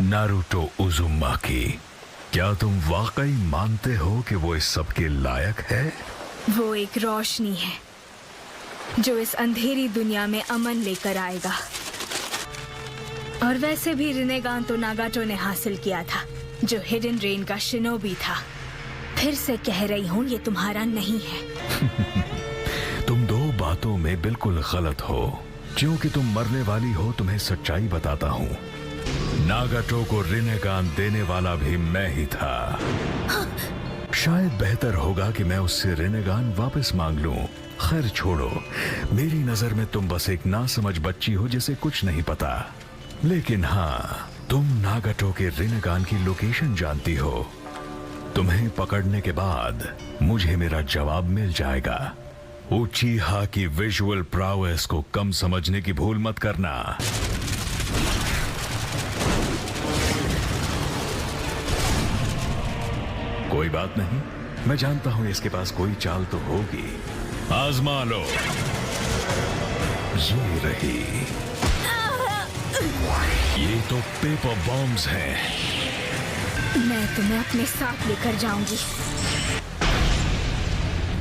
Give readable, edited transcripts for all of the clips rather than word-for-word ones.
Naruto Uzumaki, क्या तुम वाकई मानते हो कि वो इस सब के लायक है? वो एक रोशनी है जो इस अंधेरी दुनिया में अमन लेकर आएगा। और वैसे भी रिनेगान तो नागाटो ने हासिल किया था, जो हिडन रेन का शिनोबी था। फिर से कह रही हूँ, ये तुम्हारा नहीं है। तुम दो बातों में बिल्कुल गलत हो। क्योंकि तुम मरने वाली हो, तुम्हें सच्चाई बताता हूँ। नागाटो को रिनेगान देने वाला भी मैं ही था। शायद बेहतर होगा कि मैं उससे रिनेगान वापस मांग लूं। खैर छोड़ो, मेरी नजर में तुम बस एक नासमझ बच्ची हो जिसे कुछ नहीं पता। लेकिन हाँ, तुम नागाटो के रिनेगान की लोकेशन जानती हो। तुम्हें पकड़ने के बाद मुझे मेरा जवाब मिल जाएगा। उचिहा की विजुअल प्रावेस को कम समझने की भूल मत करना। कोई बात नहीं, मैं जानता हूं इसके पास कोई चाल तो होगी। आजमा लो। ये रही। ये तो पेपर बॉम्ब्स हैं। मैं तुम्हें अपने साथ लेकर जाऊंगी।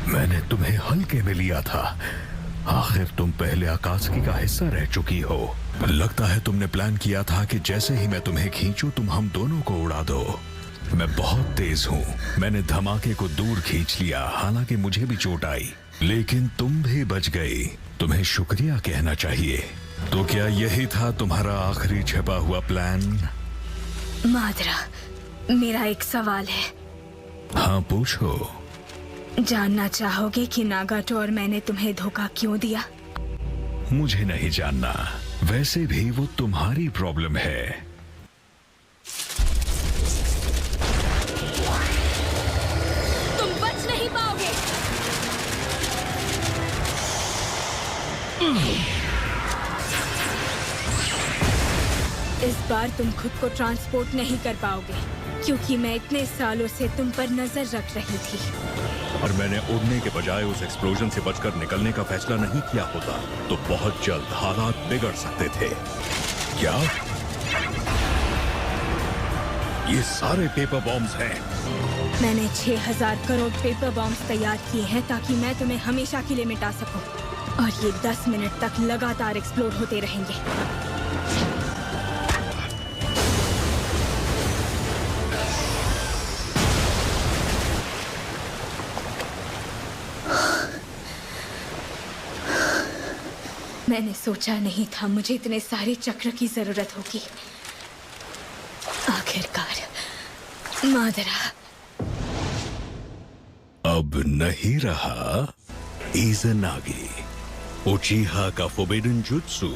मैंने तुम्हें हल्के में लिया था। आखिर तुम पहले आकाशकी का हिस्सा रह चुकी हो। लगता है तुमने प्लान किया था कि जैसे ही मैं तुम्हें खींचूं, तुम हम दोनों को उड़ा दो। मैं बहुत तेज हूँ। मैंने धमाके को दूर खींच लिया, हालांकि मुझे भी चोट आई, लेकिन तुम भी बच गई। तुम्हें शुक्रिया कहना चाहिए। तो क्या यही था तुम्हारा आखिरी छिपा हुआ प्लान? मादरा, मेरा एक सवाल है। हाँ, पूछो। जानना चाहोगे कि नागाटो और मैंने तुम्हें धोखा क्यों दिया? मुझे नहीं जानना। वैसे भी वो तुम्हारी प्रॉब्लम है। तुम बच नहीं पाओगे। इस बार तुम खुद को ट्रांसपोर्ट नहीं कर पाओगे, क्योंकि मैं इतने सालों से तुम पर नजर रख रही थी। और मैंने उड़ने के बजाय उस एक्सप्लोजन से बचकर निकलने का फैसला नहीं किया होता, तो बहुत जल्द हालात बिगड़ सकते थे। क्या ये सारे पेपर बॉम्ब्स हैं? मैंने 6000 करोड़ पेपर बॉम्ब्स तैयार किए हैं ताकि मैं तुम्हें हमेशा के लिए मिटा सकूं। और ये 10 मिनट तक लगातार एक्सप्लोड होते रहेंगे। मैंने सोचा नहीं था मुझे इतने सारे चक्र की जरूरत होगी। आखिरकार मादरा। अब नहीं रहा इज़नागी, उचिहा का फोर्बिडन जुत्सु।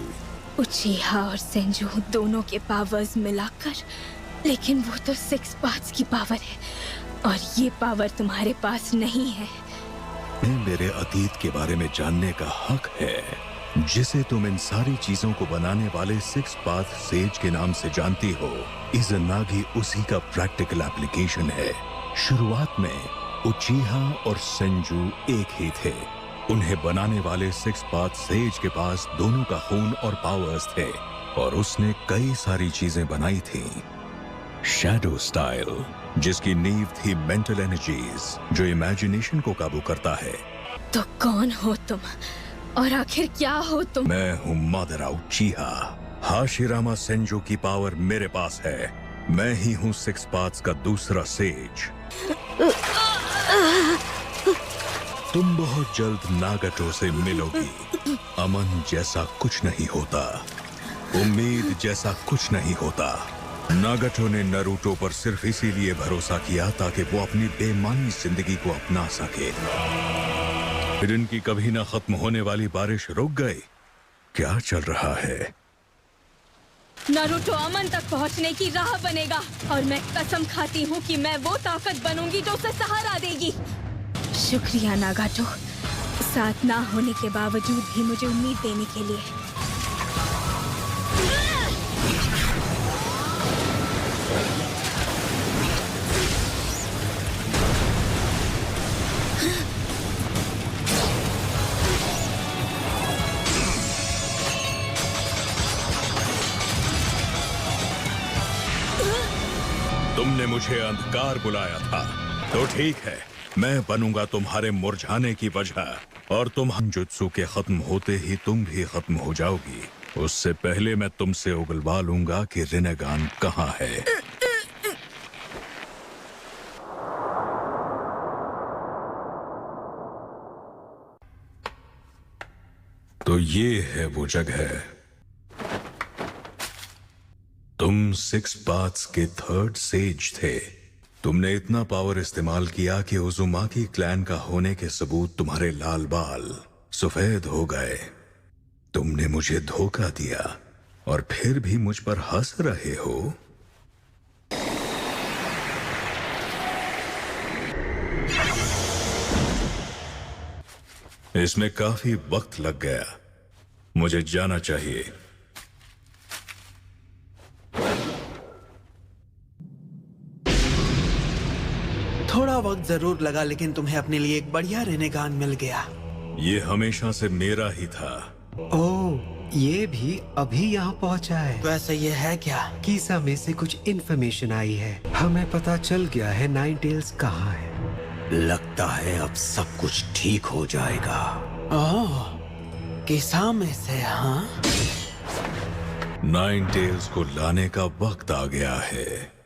उचिहा और सेंजू दोनों के पावर्स मिलाकर, लेकिन वो तो 6 पार्ट्स की पावर है, और ये पावर तुम्हारे पास नहीं है। मेरे अतीत के बारे में जानने का हक है, जिसे तुम इन सारी चीजों को बनाने वाले 6 पाथ सेज के नाम से जानती हो। इज़नागी उसी का प्रैक्टिकल एप्लीकेशन है। शुरुआत में उचिहा और सेंजू एक ही थे। उन्हें बनाने वाले 6 पाथ सेज के पास दोनों का खून और पावर्स थे, और उसने कई सारी चीजें बनाई थी। शैडो स्टाइल, जिसकी नींव थी मेंटल एनर्जीज, जो इमेजिनेशन को काबू करता है। तो कौन हो तुम, और आखिर क्या हो तुम? मैं हूँ मादरा उचिहा। हाशिरामा सेंजू की पावर मेरे पास है। मैं ही हूँ 6 पाथ्स का दूसरा सेज। तुम बहुत जल्द नागाटो से मिलोगी। अमन जैसा कुछ नहीं होता, उम्मीद जैसा कुछ नहीं होता। नागाटो ने नारुतो पर सिर्फ इसीलिए भरोसा किया ताकि वो अपनी बेमानी जिंदगी को अपना सके। हिडन की कभी ना खत्म होने वाली बारिश रुक गई। क्या चल रहा है? नारुतो अमन तक पहुंचने की राह बनेगा, और मैं कसम खाती हूँ कि मैं वो ताकत बनूंगी जो उसे सहारा देगी। शुक्रिया नागाटो, साथ ना होने के बावजूद भी मुझे उम्मीद देने के लिए। तुमने मुझे अंधकार बुलाया था, तो ठीक है, मैं बनूंगा तुम्हारे मुरझाने की वजह और तुम जुत्सु के खत्म होते ही तुम भी खत्म हो जाओगी। उससे पहले मैं तुमसे उगलवा लूंगा कि रिनेगान कहाँ है। तो ये है वो जगह। तुम सिक्स पाथ्स के थर्ड सेज थे। तुमने इतना पावर इस्तेमाल किया कि उजुमाकी क्लैन का होने के सबूत तुम्हारे लाल बाल सफेद हो गए। तुमने मुझे धोखा दिया और फिर भी मुझ पर हंस रहे हो। इसमें काफी वक्त लग गया, मुझे जाना चाहिए। थोड़ा वक्त जरूर लगा, लेकिन तुम्हें अपने लिए एक बढ़िया रेनेगान मिल गया। ये हमेशा से मेरा ही था। ओह, ये भी अभी यहाँ पहुँचा है। तो ऐसा ये है क्या? कीसा में से कुछ इन्फॉर्मेशन आई है, हमें पता चल गया है नाइन टेल्स कहाँ है। लगता है अब सब कुछ ठीक हो जाएगा। ओह, कीसा में से? हाँ, नाइन टेल्स को लाने का वक्त आ गया है।